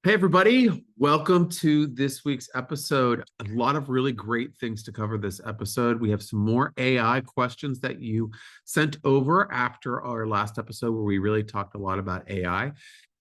Hey, everybody. Welcome to this week's episode. A lot of really great things to cover this episode. We have some more AI questions that you sent over after our last episode, where we really talked a lot about AI.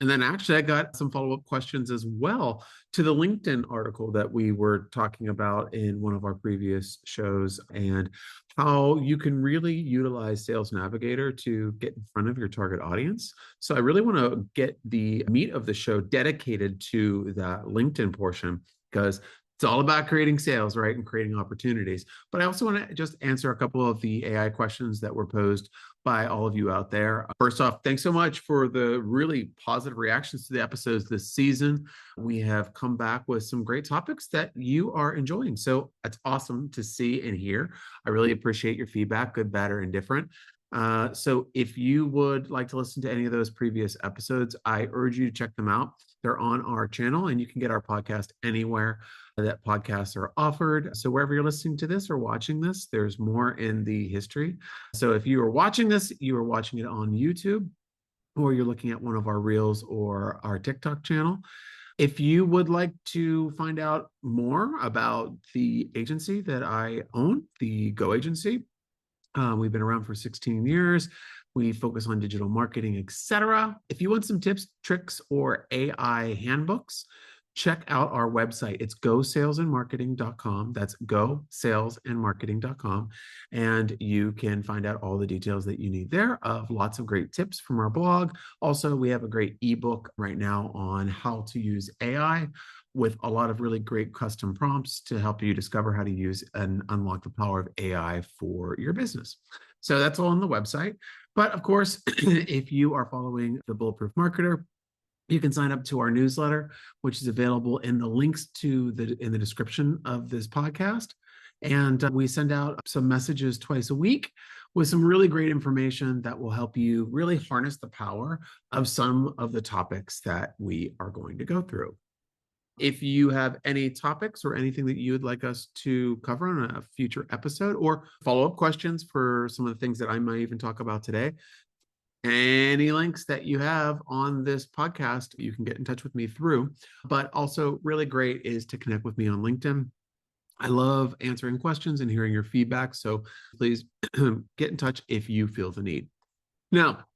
And then actually, I got some follow-up questions as well to the LinkedIn article that we were talking about in one of our previous shows, and how you can really utilize Sales Navigator to get in front of your target audience. So I really want to get the meat of the show dedicated to that LinkedIn portion, because it's all about creating sales, right? And creating opportunities. But I also want to just answer a couple of the AI questions that were posed by all of you out there. First off, thanks so much for the really positive reactions to the episodes this season. We have come back with some great topics that you are enjoying. So it's awesome to see and hear. I really appreciate your feedback, good, bad, or indifferent. So if you would like to listen to any of those previous episodes, I urge you to check them out. They're on our channel, and you can get our podcast anywhere that podcasts are offered. So wherever you're listening to this or watching this, there's more in the history. So if you are watching this, you are watching it on YouTube, or you're looking at one of our Reels or our TikTok channel. If you would like to find out more about the agency that I own, the Go Agency, we've been around for 16 years. We focus on digital marketing, etc. If you want some tips, tricks, or AI handbooks, check out our website. It's gosalesandmarketing.com. That's gosalesandmarketing.com. And you can find out all the details that you need there, of lots of great tips from our blog. Also, we have a great ebook right now on how to use AI, with a lot of really great custom prompts to help you discover how to use and unlock the power of AI for your business. So that's all on the website. But of course, if you are following the Bulletproof Marketer, you can sign up to our newsletter, which is available in the links in the description of this podcast. And we send out some messages twice a week with some really great information that will help you really harness the power of some of the topics that we are going to go through. If you have any topics or anything that you would like us to cover on a future episode, or follow-up questions for some of the things that I might even talk about today, any links that you have on this podcast, you can get in touch with me through. But also really great is to connect with me on LinkedIn. I love answering questions and hearing your feedback. So please get in touch if you feel the need. Now,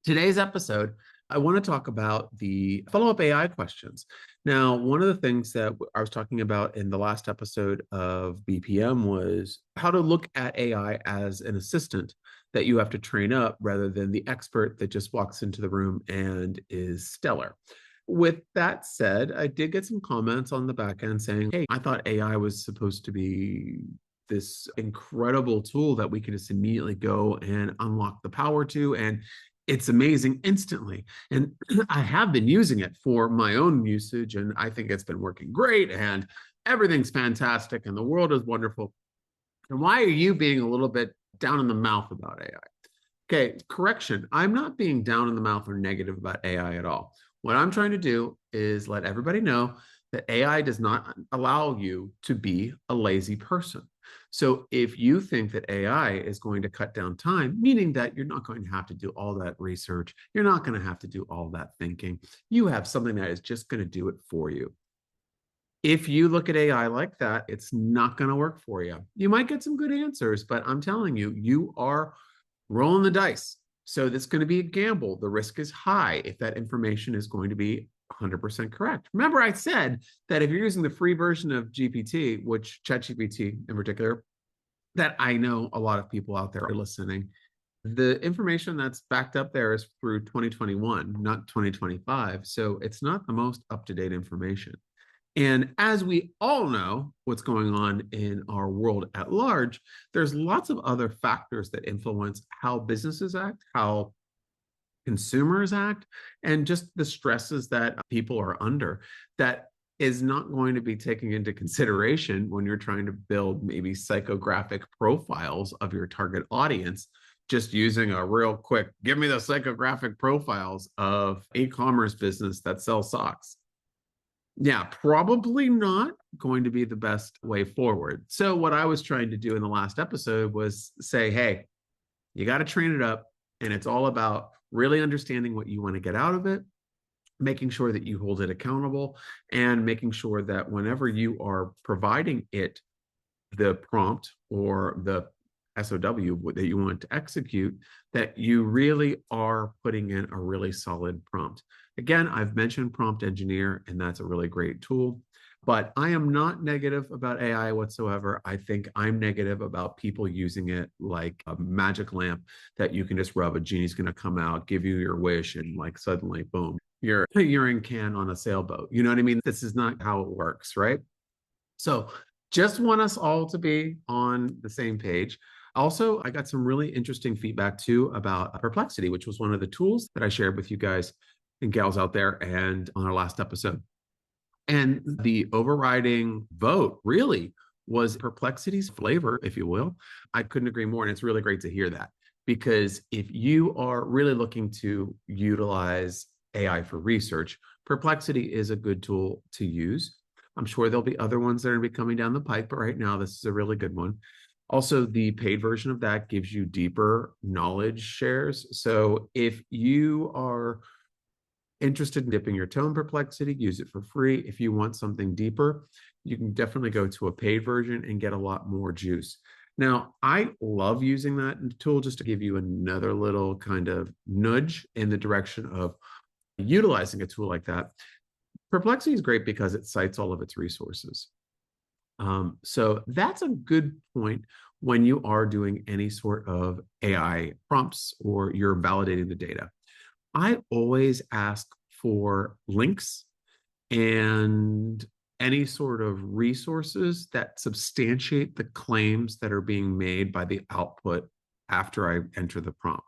today's episode, I want to talk about the follow-up AI questions. Now, one of the things that I was talking about in the last episode of BPM was how to look at AI as an assistant that you have to train up, rather than the expert that just walks into the room and is stellar. With that said, I did get some comments on the back end saying, hey, I thought AI was supposed to be this incredible tool that we can just immediately go and unlock the power to, and it's amazing instantly. And I have been using it for my own usage, and I think it's been working great, and everything's fantastic, and the world is wonderful. And why are you being a little bit down in the mouth about AI? Okay, correction. I'm not being down in the mouth or negative about AI at all. What I'm trying to do is let everybody know that AI does not allow you to be a lazy person. So if you think that AI is going to cut down time, meaning that you're not going to have to do all that research, you're not going to have to do all that thinking, you have something that is just going to do it for you. If you look at AI like that, it's not going to work for you. You might get some good answers, but I'm telling you, you are rolling the dice. So that's going to be a gamble. The risk is high if that information is going to be 100% correct. Remember, I said that if you're using the free version of GPT, which ChatGPT in particular, that I know a lot of people out there are listening, the information that's backed up there is through 2021, not 2025. So it's not the most up-to-date information. And as we all know what's going on in our world at large, there's lots of other factors that influence how businesses act, how consumers act, and just the stresses that people are under, that is not going to be taken into consideration when you're trying to build maybe psychographic profiles of your target audience, just using a real quick, give me the psychographic profiles of e-commerce business that sells socks. Yeah, probably not going to be the best way forward. So what I was trying to do in the last episode was say, hey, you got to train it up, and it's all about really understanding what you want to get out of it, making sure that you hold it accountable, and making sure that whenever you are providing it the prompt or the SOW that you want to execute, that you really are putting in a really solid prompt. Again, I've mentioned Prompt Engineer, and that's a really great tool. But I am not negative about AI whatsoever. I think I'm negative about people using it like a magic lamp that you can just rub. A genie's going to come out, give you your wish, and like suddenly, boom, you're in can on a sailboat. You know what I mean? This is not how it works, right? So just want us all to be on the same page. Also, I got some really interesting feedback too about Perplexity, which was one of the tools that I shared with you guys and gals out there and on our last episode. And the overriding vote really was Perplexity's flavor, if you will. I couldn't agree more. And it's really great to hear that, because if you are really looking to utilize AI for research, Perplexity is a good tool to use. I'm sure there'll be other ones that are going to be coming down the pipe, but right now, this is a really good one. Also, the paid version of that gives you deeper knowledge shares. So if you are interested in dipping your toe in Perplexity, use it for free. If you want something deeper, you can definitely go to a paid version and get a lot more juice. Now, I love using that tool just to give you another little kind of nudge in the direction of utilizing a tool like that. Perplexity is great because it cites all of its resources. So that's a good point when you are doing any sort of AI prompts or you're validating the data. I always ask for links and any sort of resources that substantiate the claims that are being made by the output after I enter the prompt.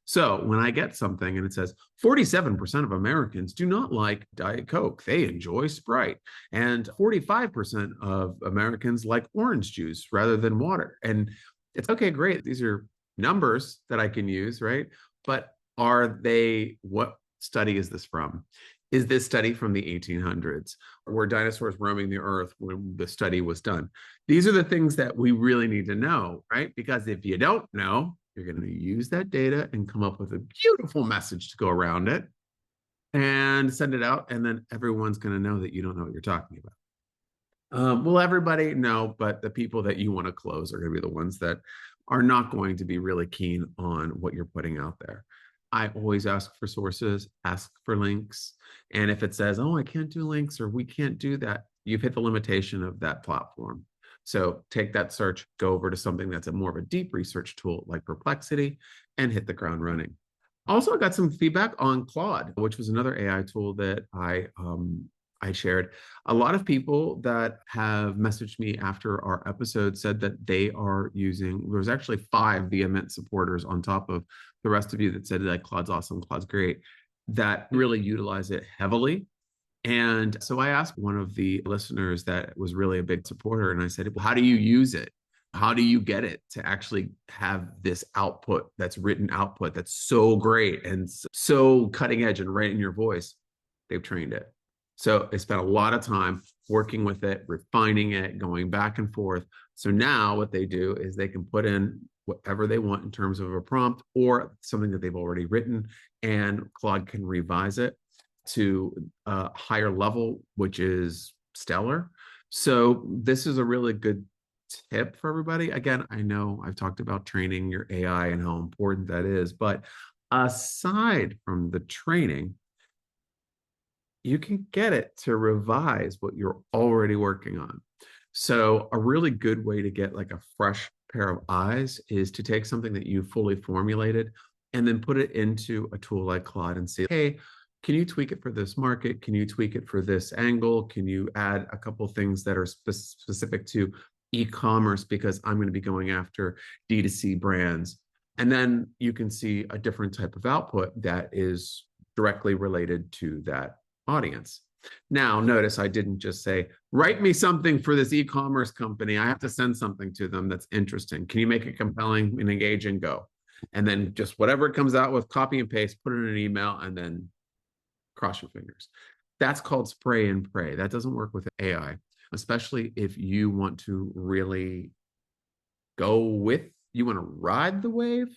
So when I get something and it says 47% of Americans do not like Diet Coke, they enjoy Sprite, and 45% of Americans like orange juice rather than water. And it's okay, great. These are numbers that I can use, right? But what study is this from? Is this study from the 1800s? Were dinosaurs roaming the earth when the study was done? These are the things that we really need to know, right? Because if you don't know, you're going to use that data and come up with a beautiful message to go around it and send it out. And then everyone's going to know that you don't know what you're talking about. Will everybody know? But the people that you want to close are going to be the ones that are not going to be really keen on what you're putting out there. I always ask for sources, ask for links. And if it says, oh, I can't do links or we can't do that, you've hit the limitation of that platform. So take that search, go over to something that's more of a deep research tool like Perplexity, and hit the ground running. Also, I got some feedback on Claude, which was another AI tool that I shared. A lot of people that have messaged me after our episode said that they are using, there was actually 5 vehement supporters on top of the rest of you that said that Claude's awesome, Claude's great, that really utilize it heavily. And so I asked one of the listeners that was really a big supporter, and I said, well, how do you use it? How do you get it to actually have this output that's written output that's so great and so cutting edge and right in your voice? They've trained it. So they spent a lot of time working with it, refining it, going back and forth. So now what they do is they can put in whatever they want in terms of a prompt or something that they've already written, and Claude can revise it to a higher level, which is stellar. So this is a really good tip for everybody. Again, I know I've talked about training your AI and how important that is, but aside from the training, you can get it to revise what you're already working on. So a really good way to get like a fresh pair of eyes is to take something that you fully formulated and then put it into a tool like Claude and say, hey, can you tweak it for this market? Can you tweak it for this angle? Can you add a couple things that are specific to e-commerce, because I'm going to be going after D2C brands? And then you can see a different type of output that is directly related to that audience. Now, notice I didn't just say, write me something for this e-commerce company. I have to send something to them that's interesting. Can you make it compelling and engaging? Go. And then just whatever it comes out with, copy and paste, put it in an email, and then cross your fingers. That's called spray and pray. That doesn't work with AI, especially if you want to really you want to ride the wave.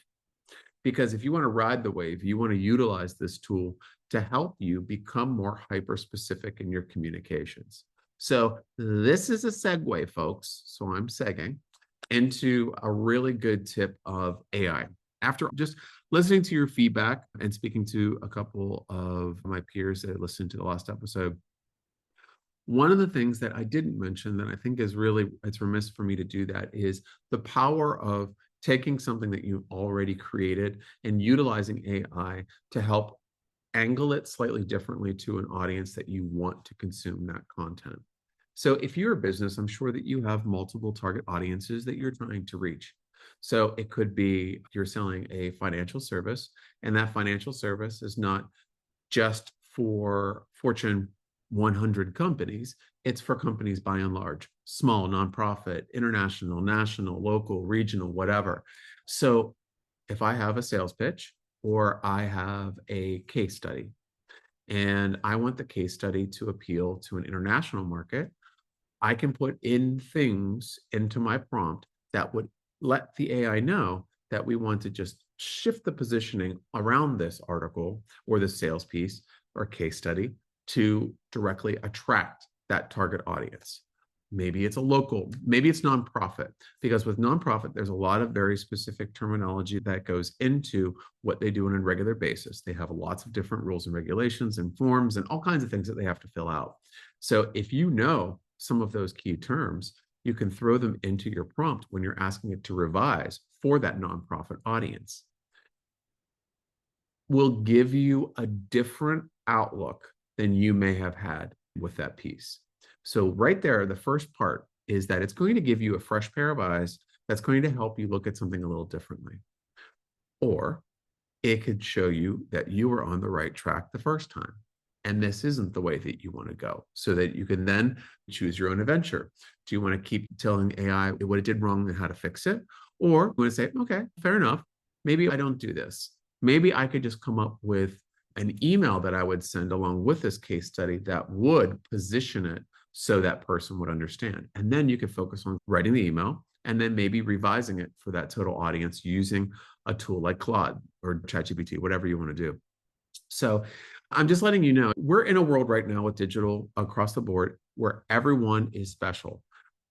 Because if you want to ride the wave, you want to utilize this tool to help you become more hyper specific in your communications. So this is a segue, folks. So I'm segging into a really good tip of AI. After just listening to your feedback and speaking to a couple of my peers that listened to the last episode, one of the things that I didn't mention that I think is really, it's remiss for me to do that, is the power of taking something that you already created and utilizing AI to help angle it slightly differently to an audience that you want to consume that content. So if you're a business, I'm sure that you have multiple target audiences that you're trying to reach. So it could be you're selling a financial service, and that financial service is not just for Fortune 100 companies. It's for companies by and large, small, nonprofit, international, national, local, regional, whatever. So if I have a sales pitch or I have a case study and I want the case study to appeal to an international market, I can put in things into my prompt that would let the AI know that we want to just shift the positioning around this article or the sales piece or case study to directly attract that target audience. Maybe it's a local, maybe it's nonprofit, because with nonprofit, there's a lot of very specific terminology that goes into what they do on a regular basis. They have lots of different rules and regulations and forms and all kinds of things that they have to fill out. So if you know some of those key terms, you can throw them into your prompt when you're asking it to revise for that nonprofit audience. Will give you a different outlook than you may have had with that piece. So right there, the first part is that it's going to give you a fresh pair of eyes that's going to help you look at something a little differently. Or it could show you that you were on the right track the first time. And this isn't the way that you want to go, so that you can then choose your own adventure. Do you want to keep telling AI what it did wrong and how to fix it? Or you want to say, okay, fair enough. Maybe I don't do this. Maybe I could just come up with an email that I would send along with this case study that would position it so that person would understand. And then you could focus on writing the email and then maybe revising it for that total audience using a tool like Claude or ChatGPT, whatever you want to do. So I'm just letting you know, we're in a world right now with digital across the board where everyone is special.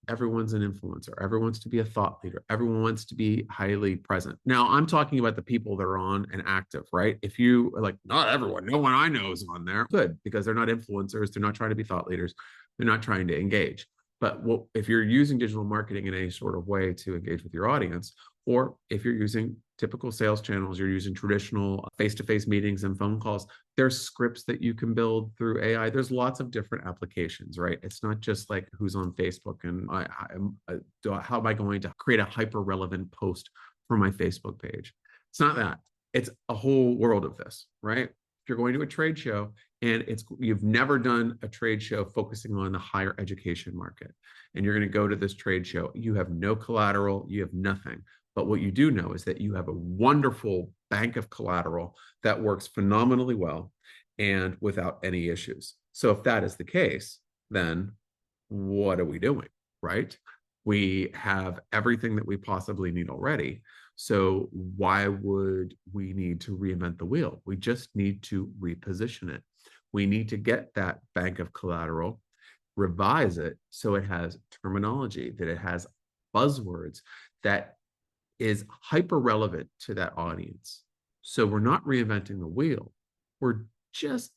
Everyone's an influencer. Everyone wants to be a thought leader. Everyone wants to be highly present. Now, I'm talking about the people that are on and active, right? If you are like, not everyone, no one I know is on there, good, because they're not influencers. They're not trying to be thought leaders. They're not trying to engage. But if you're using digital marketing in any sort of way to engage with your audience, or if you're using typical sales channels, you're using traditional face-to-face meetings and phone calls, there's scripts that you can build through AI. There's lots of different applications, right? It's not just like who's on Facebook and how am I going to create a hyper-relevant post for my Facebook page? It's not that. It's a whole world of this, right? If you're going to a trade show and you've never done a trade show focusing on the higher education market, and you're going to go to this trade show, you have no collateral, you have nothing. But what you do know is that you have a wonderful bank of collateral that works phenomenally well and without any issues. So if that is the case, then what are we doing, right? We have everything that we possibly need already. So why would we need to reinvent the wheel? We just need to reposition it. We need to get that bank of collateral, revise it so it has terminology, that it has buzzwords, that is hyper relevant to that audience. So we're not reinventing the wheel. We're just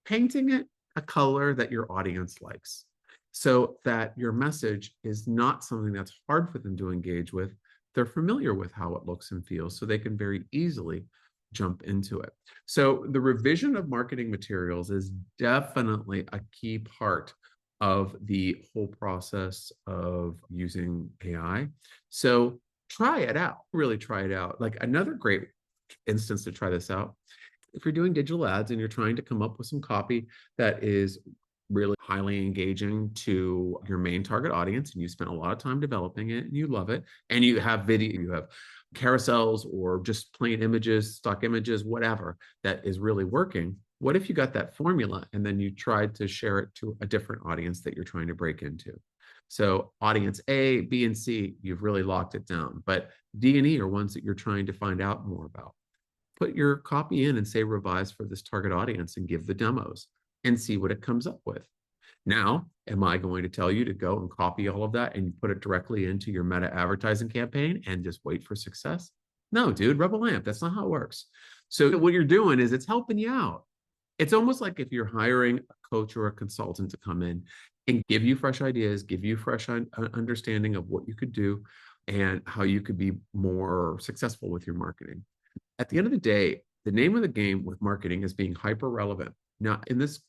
painting it a color that your audience likes, so that your message is not something that's hard for them to engage with. They're familiar with how it looks and feels, so they can very easily jump into it. So the revision of marketing materials is definitely a key part of the whole process of using AI. So try it out, really try it out. Like another great instance to try this out, if you're doing digital ads and you're trying to come up with some copy that is really highly engaging to your main target audience, and you spent a lot of time developing it and you love it, and you have video, you have carousels or just plain images, stock images, whatever that is really working. What if you got that formula and then you tried to share it to a different audience that you're trying to break into? So audience A, B, and C, you've really locked it down. But D and E are ones that you're trying to find out more about. put your copy in and say revise for this target audience and give the demos and see what it comes up with. Now, am I going to tell you to go and copy all of that and put it directly into your meta advertising campaign and just wait for success? No, dude, rub a lamp. That's not how it works. So what you're doing is it's helping you out. It's almost like if you're hiring a coach or a consultant to come in and give you fresh ideas, give you fresh understanding of what you could do and how you could be more successful with your marketing. At the end of the day, the name of the game with marketing is being hyper relevant. Now, in this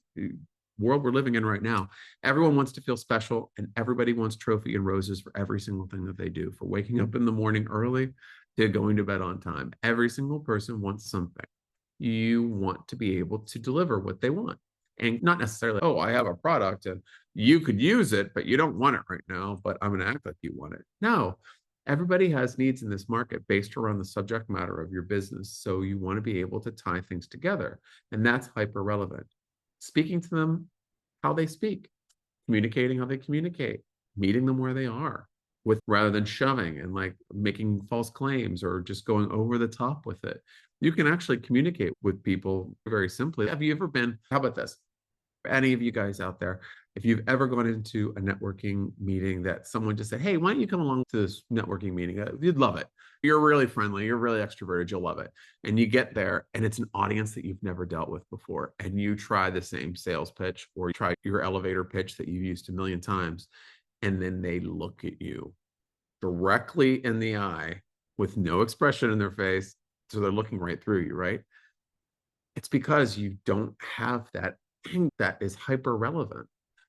world we're living in right now, everyone wants to feel special and everybody wants trophy and roses for every single thing that they do, for waking up in the morning early to going to bed on time. Every single person wants something. You want to be able to deliver what they want, and not necessarily, oh, I have a product and you could use it, but you don't want it right now, but I'm going to act like you want it. No, everybody has needs in this market based around the subject matter of your business. So you want to be able to tie things together, and that's hyper relevant. Speaking to them how they speak, communicating how they communicate, meeting them where they are, with rather than shoving and like making false claims or just going over the top with it. You can actually communicate with people very simply. Have you ever been, how about this? Any of you guys out there, if you've ever gone into a networking meeting that someone just said, hey, why don't you come along to this networking meeting? You'd love it. You're really friendly. You're really extroverted. You'll love it. And you get there and it's an audience that you've never dealt with before. And you try the same sales pitch or you try your elevator pitch that you've used a million times. And then they look at you directly in the eye with no expression in their face. So they're looking right through you, right? It's because you don't have that thing that is hyper relevant.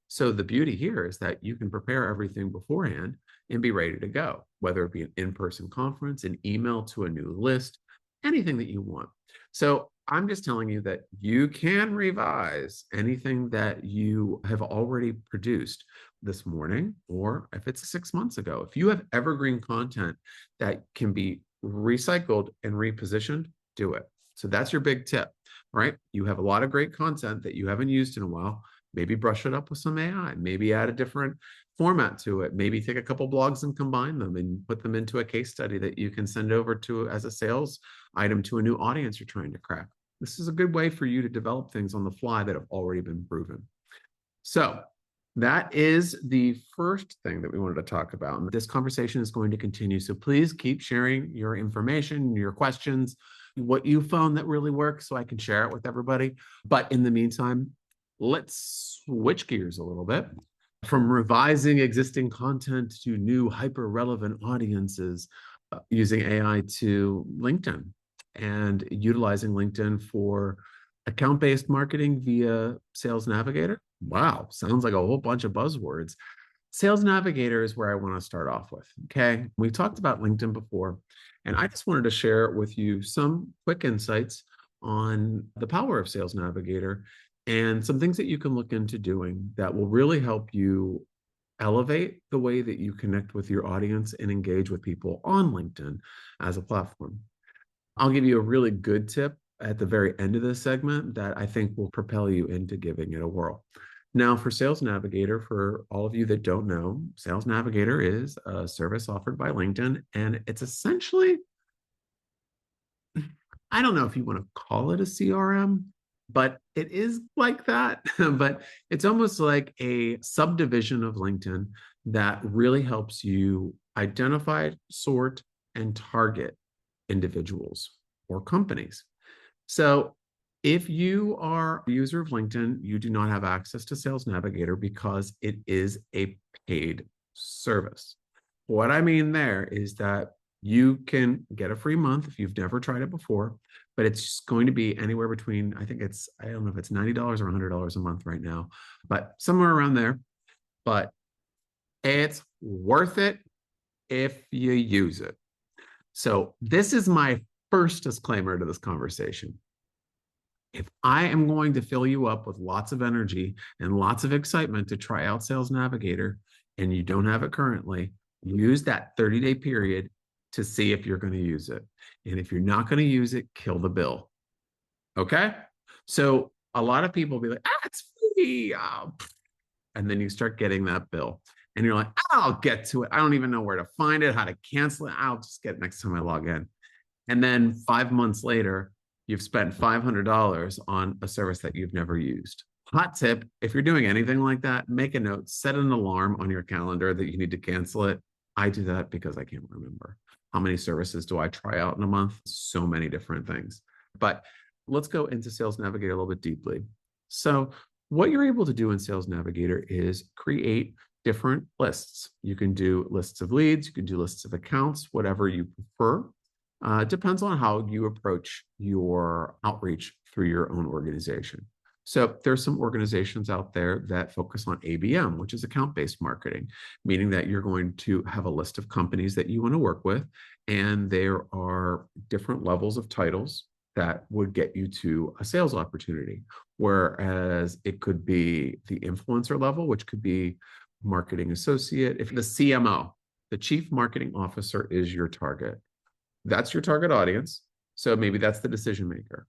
So the beauty here is that you can prepare everything beforehand and be ready to go, whether it be an in-person conference, an email to a new list, anything that you want. So I'm just telling you that you can revise anything that you have already produced this morning, or if it's 6 months ago. If you have evergreen content that can be recycled and repositioned, do it. So that's your big tip, right? You have a lot of great content that you haven't used in a while. Maybe brush it up with some AI, maybe add a different format to it, maybe take a couple blogs and combine them and put them into a case study that you can send over to as a sales item to a new audience you're trying to crack. This is a good way for you to develop things on the fly that have already been proven. So that is the first thing that we wanted to talk about. And this conversation is going to continue. So please keep sharing your information, your questions, what you found that really works so I can share it with everybody. But in the meantime, let's switch gears a little bit from revising existing content to new hyper relevant audiences using AI to LinkedIn and utilizing LinkedIn for account-based marketing via Sales Navigator. Wow, sounds like a whole bunch of buzzwords. Sales Navigator is where I want to start off with. Okay, we talked about LinkedIn before, and I just wanted to share with you some quick insights on the power of Sales Navigator and some things that you can look into doing that will really help you elevate the way that you connect with your audience and engage with people on LinkedIn as a platform. I'll give you a really good tip at the very end of this segment that I think will propel you into giving it a whirl. Now, for Sales Navigator, for all of you that don't know, Sales Navigator is a service offered by LinkedIn, and it's essentially, I don't know if you want to call it a CRM, but it is like that. But it's almost like a subdivision of LinkedIn that really helps you identify, sort, and target individuals or companies. So if you are a user of LinkedIn, you do not have access to Sales Navigator because it is a paid service. What I mean there is that you can get a free month if you've never tried it before, but it's going to be anywhere between, I don't know if it's $90 or $100 a month right now, but somewhere around there. But it's worth it if you use it. So this is my first disclaimer to this conversation. If I am going to fill you up with lots of energy and lots of excitement to try out Sales Navigator and you don't have it currently, use that 30-day period to see if you're going to use it. And if you're not going to use it, kill the bill. Okay? So a lot of people will be like, it's free. Oh. And then you start getting that bill. And you're like, I'll get to it. I don't even know where to find it, how to cancel it. I'll just get it next time I log in. And then 5 months later, you've spent $500 on a service that you've never used. Hot tip, if you're doing anything like that, make a note, set an alarm on your calendar that you need to cancel it. I do that because I can't remember. How many services do I try out in a month? So many different things. But let's go into Sales Navigator a little bit deeply. So what you're able to do in Sales Navigator is create different lists. You can do lists of leads, you can do lists of accounts, whatever you prefer. Depends on how you approach your outreach through your own organization. So there's some organizations out there that focus on ABM, which is account-based marketing, meaning that you're going to have a list of companies that you want to work with, and there are different levels of titles that would get you to a sales opportunity. Whereas it could be the influencer level, which could be marketing associate. If the CMO, the chief marketing officer, is your target, that's your target audience. So maybe that's the decision maker.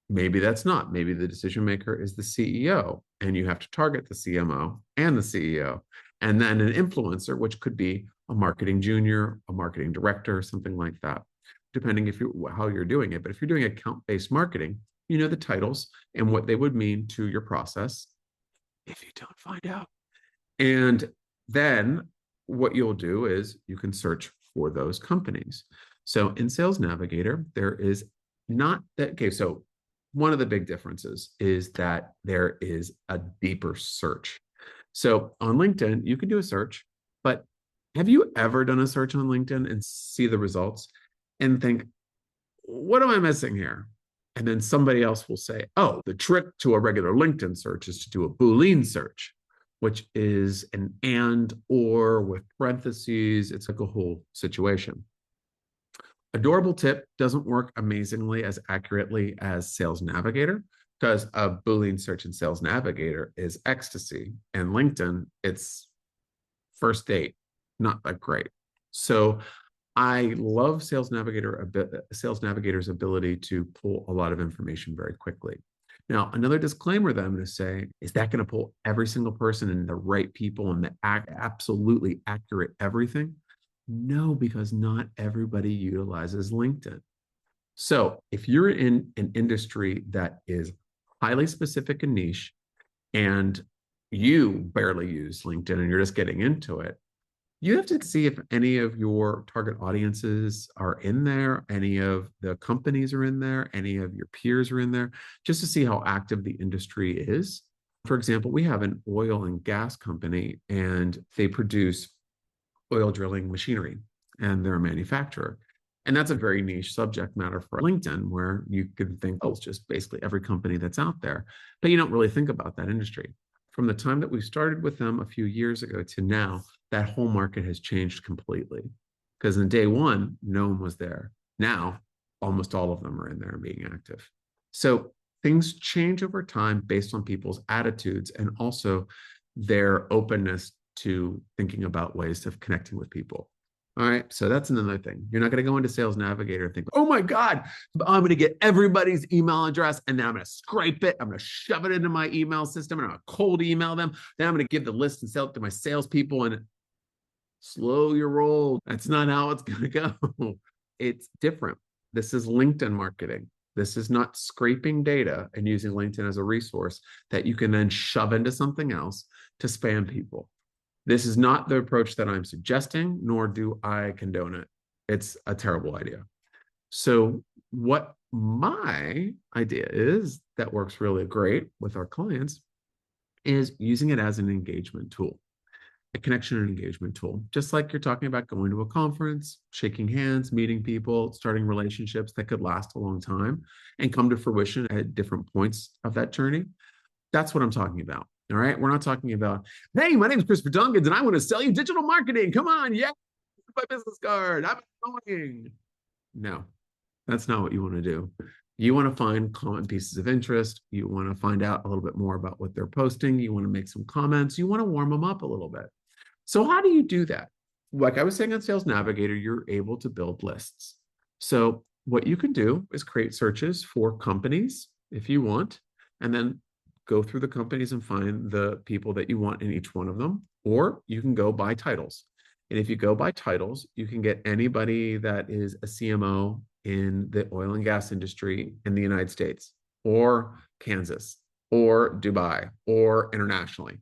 Maybe that's not. Maybe the decision maker is the CEO, and you have to target the CMO and the CEO. And then an influencer, which could be a marketing junior, a marketing director, something like that, depending how you're doing it. But if you're doing account-based marketing, you know the titles and what they would mean to your process if you don't find out. And then what you'll do is you can search for those companies. So in Sales Navigator, there is not that, okay, so one of the big differences is that there is a deeper search. So on LinkedIn, you can do a search, but have you ever done a search on LinkedIn and see the results and think, what am I missing here? And then somebody else will say, oh, the trick to a regular LinkedIn search is to do a Boolean search, which is an and or with parentheses. It's like a whole situation. Adorable tip doesn't work amazingly as accurately as Sales Navigator, because a Boolean search in Sales Navigator is ecstasy, and LinkedIn, it's first date, not that great. So I love Sales Navigator's ability to pull a lot of information very quickly. Now, another disclaimer that I'm going to say is that going to pull every single person and the right people and the absolutely accurate everything? No, because not everybody utilizes LinkedIn. So if you're in an industry that is highly specific and niche, and you barely use LinkedIn and you're just getting into it, you have to see if any of your target audiences are in there, any of the companies are in there, any of your peers are in there, just to see how active the industry is. For example, we have an oil and gas company, and they produce oil drilling machinery, and they're a manufacturer. And that's a very niche subject matter for LinkedIn, where you can think, oh, it's just basically every company that's out there. But you don't really think about that industry. From the time that we started with them a few years ago to now, that whole market has changed completely. Because in day one, no one was there. Now, almost all of them are in there and being active. So things change over time based on people's attitudes and also their openness to thinking about ways of connecting with people. All right. So that's another thing. You're not going to go into Sales Navigator and think, oh my God, I'm going to get everybody's email address and then I'm going to scrape it. I'm going to shove it into my email system and I'm going to cold email them. Then I'm going to give the list and sell it to my salespeople, and slow your roll. That's not how it's going to go. It's different. This is LinkedIn marketing. This is not scraping data and using LinkedIn as a resource that you can then shove into something else to spam people. This is not the approach that I'm suggesting, nor do I condone it. It's a terrible idea. So what my idea is that works really great with our clients is using it as an engagement tool, a connection and engagement tool. Just like you're talking about going to a conference, shaking hands, meeting people, starting relationships that could last a long time and come to fruition at different points of that journey. That's what I'm talking about. All right. We're not talking about, hey, my name is Christopher Dunkins and I want to sell you digital marketing. Come on. Yeah. My business card. I'm going. No, that's not what you want to do. You want to find common pieces of interest. You want to find out a little bit more about what they're posting. You want to make some comments. You want to warm them up a little bit. So how do you do that? Like I was saying on Sales Navigator, you're able to build lists. So what you can do is create searches for companies if you want, and then go through the companies and find the people that you want in each one of them. Or you can go by titles. And if you go by titles, you can get anybody that is a CMO in the oil and gas industry in the United States or Kansas or Dubai or internationally.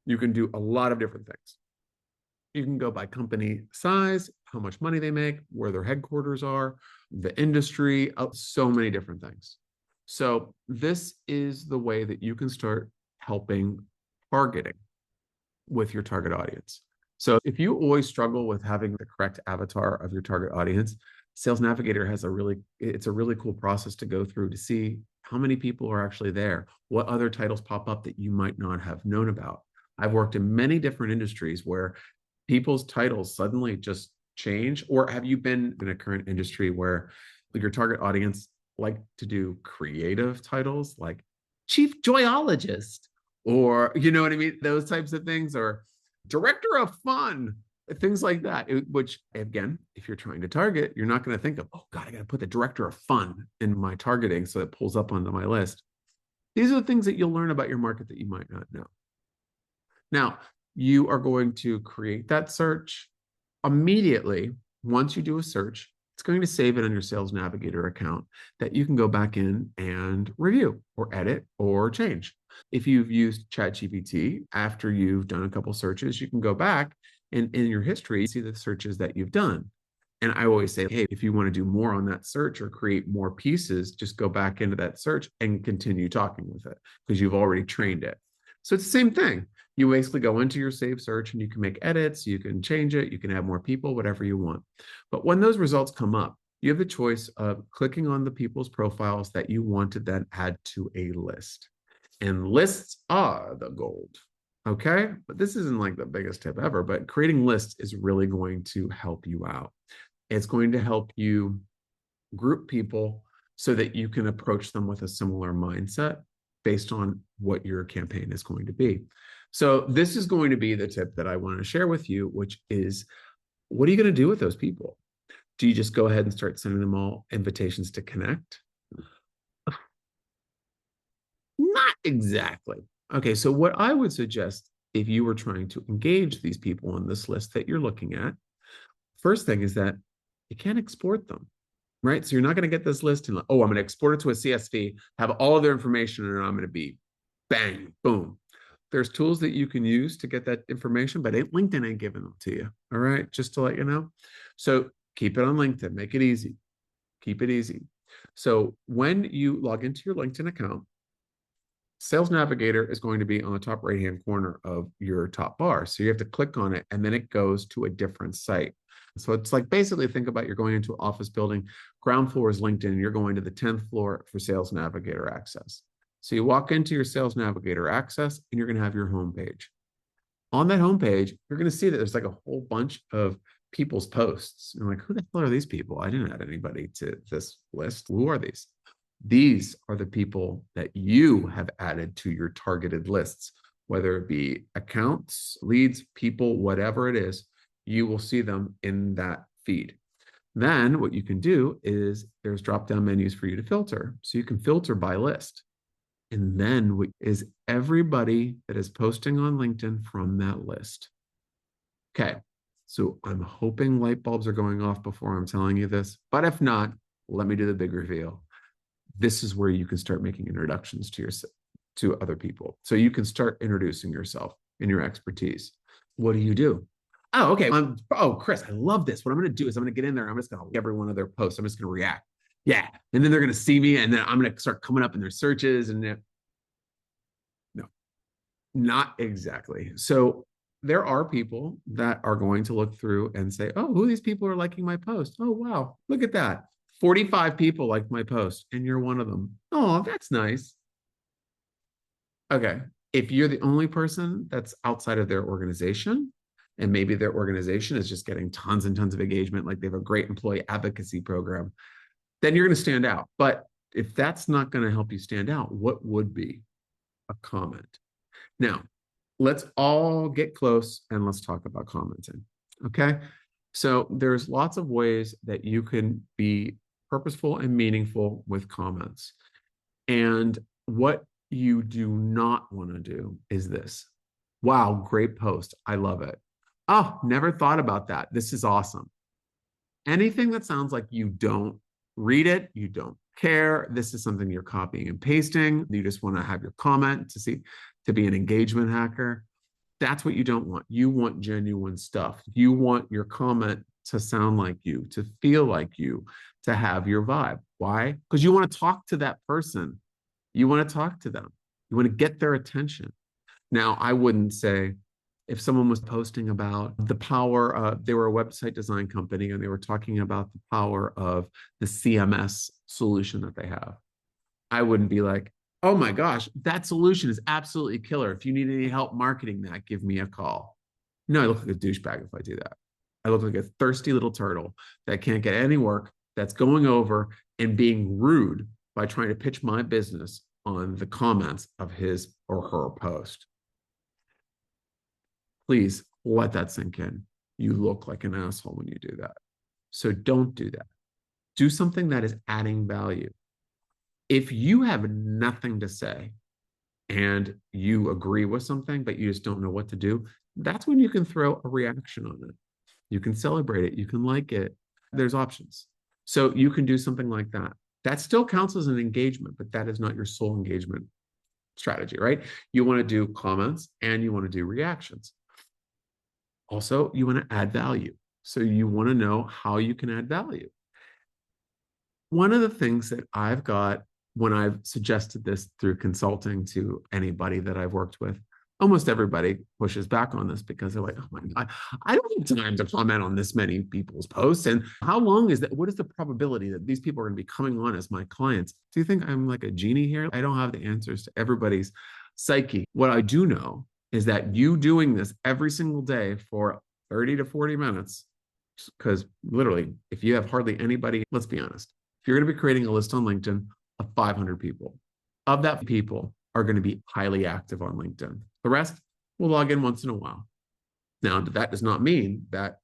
You can do a lot of different things. You can go by company size, how much money they make, where their headquarters are, the industry, so many different things. So this is the way that you can start helping targeting with your target audience. So if you always struggle with having the correct avatar of your target audience, Sales Navigator has it's a really cool process to go through to see how many people are actually there, what other titles pop up that you might not have known about. I've worked in many different industries where people's titles suddenly just change. Or have you been in a current industry where your target audience like to do creative titles like chief joyologist, or you know what I mean? Those types of things, or director of fun, things like that. Which, again, if you're trying to target, you're not going to think of, oh God, I got to put the director of fun in my targeting so it pulls up onto my list. These are the things that you'll learn about your market that you might not know. Now, you are going to create that search immediately. Once you do a search, it's going to save it on your Sales Navigator account that you can go back in and review or edit or change. If you've used ChatGPT after you've done a couple searches, you can go back and in your history, see the searches that you've done. And I always say, hey, if you want to do more on that search or create more pieces, just go back into that search and continue talking with it because you've already trained it. So it's the same thing. You basically go into your saved search and you can make edits, you can change it, you can add more people, whatever you want. But when those results come up, you have the choice of clicking on the people's profiles that you want to then add to a list. And lists are the gold. Okay. But this isn't like the biggest tip ever, but creating lists is really going to help you out. It's going to help you group people so that you can approach them with a similar mindset based on what your campaign is going to be. So this is going to be the tip that I want to share with you, which is, what are you going to do with those people? Do you just go ahead and start sending them all invitations to connect? Not exactly. Okay, so what I would suggest if you were trying to engage these people on this list that you're looking at, first thing is that you can't export them, right? So you're not going to get this list and, oh, I'm going to export it to a CSV, have all of their information, and I'm going to be bang, boom. There's tools that you can use to get that information, but LinkedIn ain't giving them to you. All right, just to let you know. So keep it on LinkedIn. Make it easy. Keep it easy. So when you log into your LinkedIn account, Sales Navigator is going to be on the top right-hand corner of your top bar. So you have to click on it, and then it goes to a different site. So it's like, basically think about you're going into an office building, ground floor is LinkedIn, you're going to the 10th floor for Sales Navigator access. So you walk into your Sales Navigator access and you're going to have your homepage. On that homepage, you're going to see that there's like a whole bunch of people's posts. And I'm like, who the hell are these people? I didn't add anybody to this list. Who are these? These are the people that you have added to your targeted lists, whether it be accounts, leads, people, whatever it is, you will see them in that feed. Then what you can do is there's drop-down menus for you to filter. So you can filter by list. And then what is everybody that is posting on LinkedIn from that list. Okay, so I'm hoping light bulbs are going off before I'm telling you this, but if not, let me do the big reveal. This is where you can start making introductions to other people. So you can start introducing yourself and your expertise. What do? Oh, okay. Chris, I love this. What I'm going to do is I'm going to get in there. I'm just going to like every one of their posts. I'm just going to react. Yeah. And then they're going to see me, and then I'm going to start coming up in their searches. And no, not exactly. So there are people that are going to look through and say, oh, who these people are liking my post? Oh, wow. Look at that. 45 people liked my post, and you're one of them. Oh, that's nice. Okay. If you're the only person that's outside of their organization, and maybe their organization is just getting tons and tons of engagement, like they have a great employee advocacy program, then you're going to stand out. But if that's not going to help you stand out, what would be? A comment. Now, let's all get close and let's talk about commenting. Okay. So there's lots of ways that you can be purposeful and meaningful with comments. And what you do not want to do is this. Wow, great post. I love it. Oh, never thought about that. This is awesome. Anything that sounds like you don't read it. You don't care. This is something you're copying and pasting. You just want to have your comment to be an engagement hacker. That's what you don't want. You want genuine stuff. You want your comment to sound like you, to feel like you, to have your vibe. Why? Because you want to talk to that person. You want to talk to them. You want to get their attention. Now, I wouldn't say if someone was posting about the power of, they were a website design company and they were talking about the power of the CMS solution that they have. I wouldn't be like, oh my gosh, that solution is absolutely killer. If you need any help marketing that, give me a call. No, I look like a douchebag if I do that. I look like a thirsty little turtle that can't get any work, that's going over and being rude by trying to pitch my business on the comments of his or her post. Please let that sink in. You look like an asshole when you do that. So don't do that. Do something that is adding value. If you have nothing to say and you agree with something, but you just don't know what to do, that's when you can throw a reaction on it. You can celebrate it. You can like it. There's options. So you can do something like that. That still counts as an engagement, but that is not your sole engagement strategy, right? You want to do comments and you want to do reactions. Also, you want to add value. So you want to know how you can add value. One of the things that I've got when I've suggested this through consulting to anybody that I've worked with, almost everybody pushes back on this because they're like, oh my God, I don't have time to comment on this many people's posts. And how long is that? What is the probability that these people are going to be coming on as my clients? Do you think I'm like a genie here? I don't have the answers to everybody's psyche. What I do know is that you doing this every single day for 30 to 40 minutes, because literally, if you have hardly anybody, let's be honest, if you're going to be creating a list on LinkedIn of 500 people, of that people are going to be highly active on LinkedIn. The rest will log in once in a while. Now, that does not mean that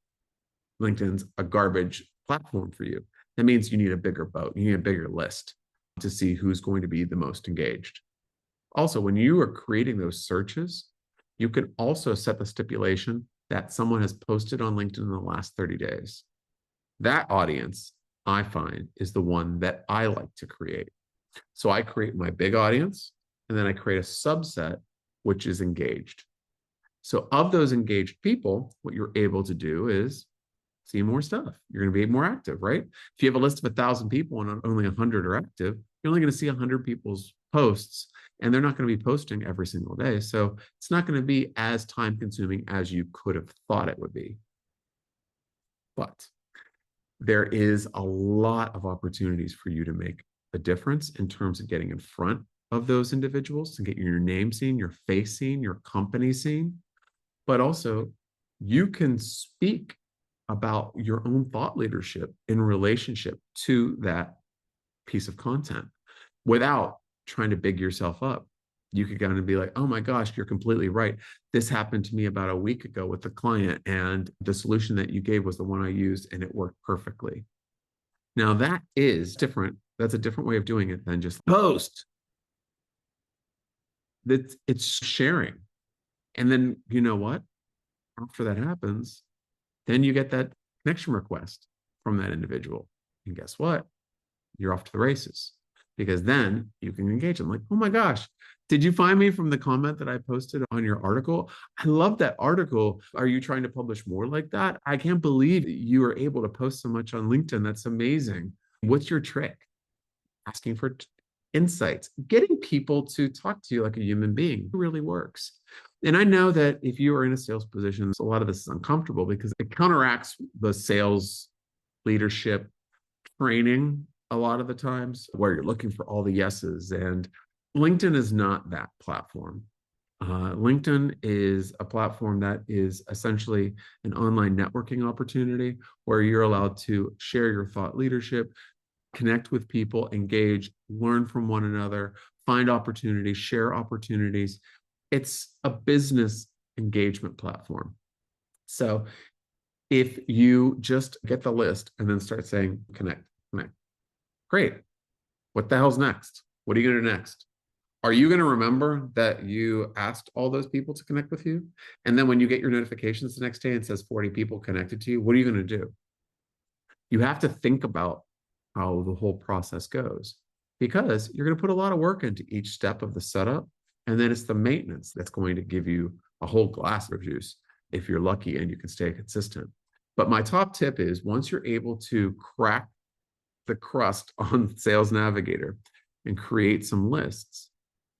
LinkedIn's a garbage platform for you. That means you need a bigger boat. You need a bigger list to see who's going to be the most engaged. Also, when you are creating those searches, you can also set the stipulation that someone has posted on LinkedIn in the last 30 days. That audience, I find, is the one that I like to create. So I create my big audience, and then I create a subset which is engaged. So of those engaged people, what you're able to do is see more stuff. You're going to be more active, right? If you have a list of 1,000 people and only 100 are active, you're only going to see 100 people's posts, and they're not going to be posting every single day. So it's not going to be as time consuming as you could have thought it would be. But there is a lot of opportunities for you to make a difference in terms of getting in front of those individuals and get your name seen, your face seen, your company seen. But also, you can speak about your own thought leadership in relationship to that piece of content without trying to big yourself up. You could go and be like, oh my gosh, you're completely right. This happened to me about a week ago with the client, and the solution that you gave was the one I used, and it worked perfectly. Now, that is different. That's a different way of doing it than just post. It's sharing. And then, you know what? After that happens, then you get that connection request from that individual. And guess what? You're off to the races, because then you can engage them like, oh my gosh, did you find me from the comment that I posted on your article? I love that article. Are you trying to publish more like that? I can't believe you are able to post so much on LinkedIn. That's amazing. What's your trick? Asking for insights, getting people to talk to you like a human being really works. And I know that if you are in a sales position, a lot of this is uncomfortable because it counteracts the sales leadership training a lot of the times where you're looking for all the yeses. And LinkedIn is not that platform. LinkedIn is a platform that is essentially an online networking opportunity where you're allowed to share your thought leadership, connect with people, engage, learn from one another, find opportunities, share opportunities. It's a business engagement platform. So if you just get the list and then start saying, connect, great. What the hell's next? What are you going to do next? Are you going to remember that you asked all those people to connect with you? And then when you get your notifications the next day and it says 40 people connected to you, what are you going to do? You have to think about how the whole process goes, because you're going to put a lot of work into each step of the setup. And then it's the maintenance that's going to give you a whole glass of juice if you're lucky and you can stay consistent. But my top tip is, once you're able to crack the crust on Sales Navigator and create some lists,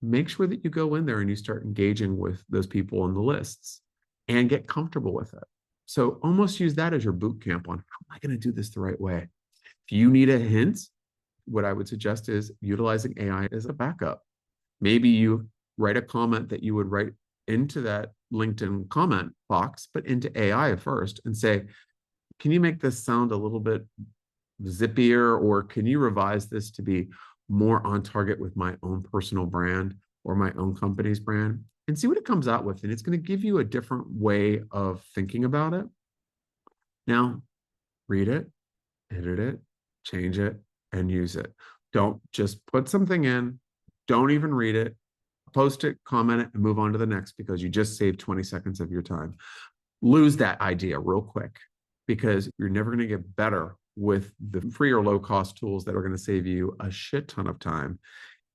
make sure that you go in there and you start engaging with those people on the lists and get comfortable with it. So almost use that as your boot camp on, how am I going to do this the right way? If you need a hint, what I would suggest is utilizing AI as a backup. Maybe you write a comment that you would write into that LinkedIn comment box, but into AI first, and say, can you make this sound a little bit zippier, or can you revise this to be more on target with my own personal brand or my own company's brand, and see what it comes out with. And it's going to give you a different way of thinking about it. Now, read it, edit it, change it, and use it. Don't just put something in, don't even read it, post it, comment it, and move on to the next, because you just saved 20 seconds of your time. Lose that idea real quick, because you're never going to get better with the free or low cost tools that are going to save you a shit ton of time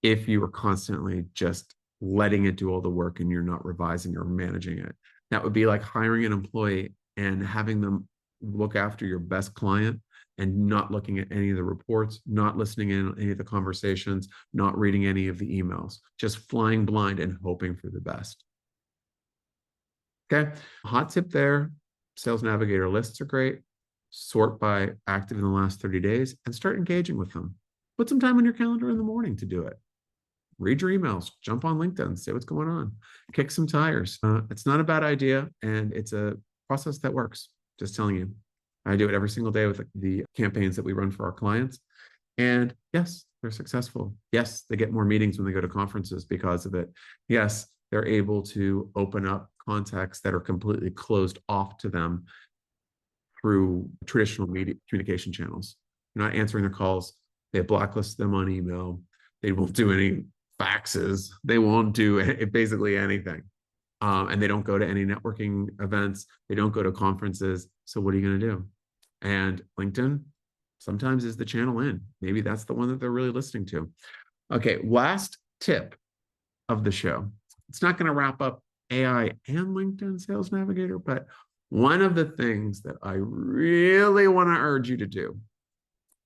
if you are constantly just letting it do all the work and you're not revising or managing it. That would be like hiring an employee and having them look after your best client and not looking at any of the reports, not listening in on any of the conversations, not reading any of the emails, just flying blind and hoping for the best. Okay, hot tip there. Sales Navigator lists are great. Sort by active in the last 30 days and start engaging with them. Put some time on your calendar in the morning to do it. Read your emails, jump on LinkedIn, say what's going on, kick some tires. It's not a bad idea, and it's a process that works. Just telling you. I do it every single day with the campaigns that we run for our clients. And yes, they're successful. Yes, they get more meetings when they go to conferences because of it. Yes, they're able to open up contacts that are completely closed off to them through traditional media communication channels. You're not answering their calls. They blacklist them on email. They won't do any faxes. They won't do basically anything. And they don't go to any networking events. They don't go to conferences. So what are you going to do? And LinkedIn sometimes is the channel in. Maybe that's the one that they're really listening to. Okay, last tip of the show. It's not going to wrap up AI and LinkedIn Sales Navigator, but one of the things that I really want to urge you to do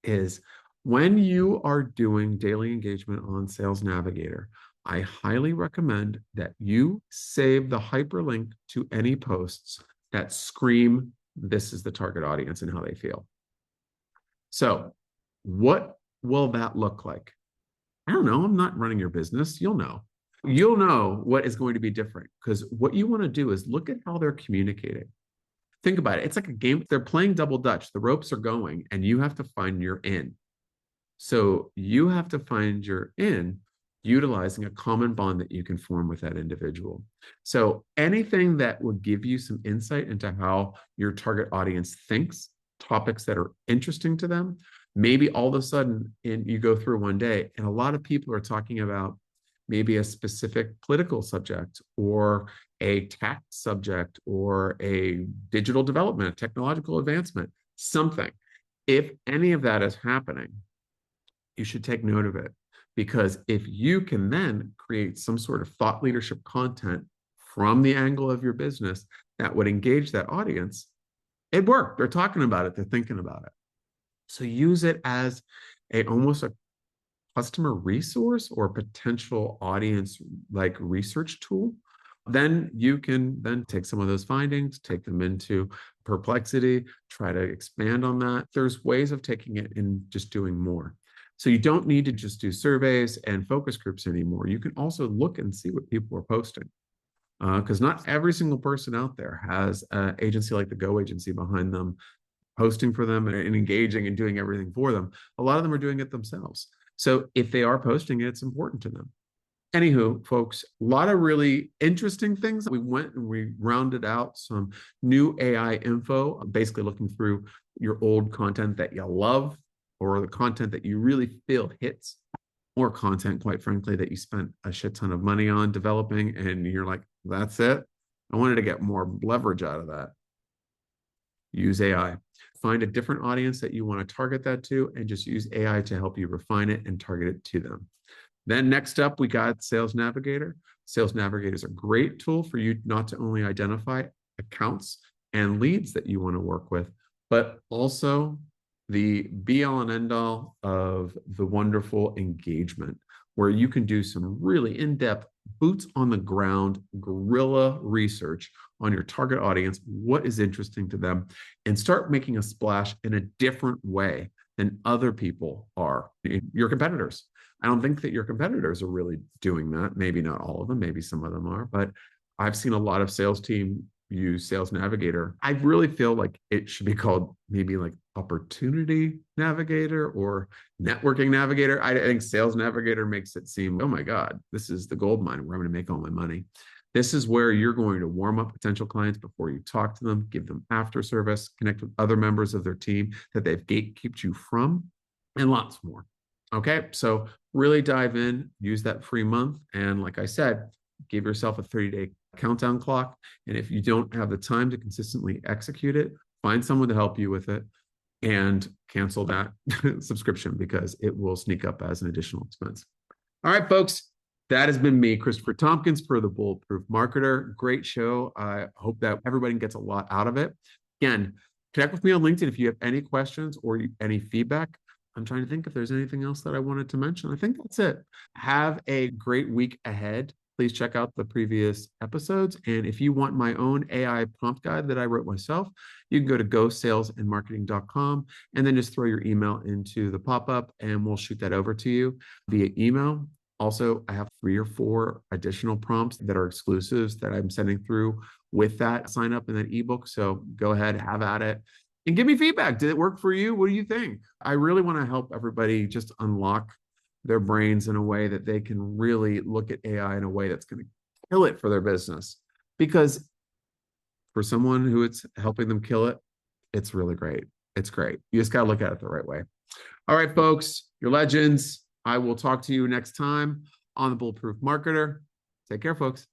is, when you are doing daily engagement on Sales Navigator, I highly recommend that you save the hyperlink to any posts that scream, this is the target audience and how they feel. So what will that look like? I don't know. I'm not running your business. You'll know. You'll know what is going to be different, because what you want to do is look at how they're communicating. Think about it. It's like a game. They're playing double dutch. The ropes are going and you have to find your in. So you have to find your in utilizing a common bond that you can form with that individual. So anything that will give you some insight into how your target audience thinks, topics that are interesting to them, maybe all of a sudden you go through one day and a lot of people are talking about maybe a specific political subject or a tax subject or a digital development, a technological advancement, something. If any of that is happening, you should take note of it, because if you can then create some sort of thought leadership content from the angle of your business that would engage that audience, it worked. They're talking about it. They're thinking about it. So use it as almost a customer resource or potential audience like research tool. Then you can then take some of those findings, take them into Perplexity, try to expand on that. There's ways of taking it and just doing more. So you don't need to just do surveys and focus groups anymore. You can also look and see what people are posting, because not every single person out there has an agency like the Go agency behind them, posting for them and engaging and doing everything for them. A lot of them are doing it themselves. So if they are posting it, it's important to them. Anywho, folks, a lot of really interesting things. We went and we rounded out some new AI info, basically looking through your old content that you love, or the content that you really feel hits, or content, quite frankly, that you spent a shit ton of money on developing and you're like, that's it. I wanted to get more leverage out of that. use AI. Find a different audience that you want to target that to, and just use AI to help you refine it and target it to them. Then next up, we got Sales Navigator. Sales Navigator is a great tool for you not to only identify accounts and leads that you want to work with, but also the be all and end all of the wonderful engagement, where you can do some really in-depth, boots on the ground, guerrilla research on your target audience, what is interesting to them, and start making a splash in a different way than other people are, your competitors. I don't think that your competitors are really doing that. Maybe not all of them, maybe some of them are, but I've seen a lot of sales team use Sales Navigator. I really feel like it should be called maybe like Opportunity Navigator or Networking Navigator. I think Sales Navigator makes it seem, oh my God, this is the goldmine where I'm going to make all my money. This is where you're going to warm up potential clients before you talk to them, give them after service, connect with other members of their team that they've gatekept you from, and lots more. Okay, so really dive in, use that free month. And like I said, give yourself a 30-day countdown clock. And if you don't have the time to consistently execute it, find someone to help you with it and cancel that subscription because it will sneak up as an additional expense. All right, folks, that has been me, Christopher Tompkins, for the Bulletproof Marketer. Great show. I hope that everybody gets a lot out of it. Again, connect with me on LinkedIn if you have any questions or any feedback. I'm trying to think if there's anything else that I wanted to mention. I think that's it. Have a great week ahead. Please check out the previous episodes. And if you want my own AI prompt guide that I wrote myself, you can go to gosalesandmarketing.com and then just throw your email into the pop-up and we'll shoot that over to you via email. Also, I have 3 or 4 additional prompts that are exclusives that I'm sending through with that sign up in that ebook. So go ahead, have at it. And give me feedback. Did it work for you? What do you think? I really want to help everybody just unlock their brains in a way that they can really look at AI in a way that's going to kill it for their business. Because for someone who it's helping them kill it, it's really great. It's great. You just got to look at it the right way. All right, folks, you're legends. I will talk to you next time on the Bulletproof Marketer. Take care, folks.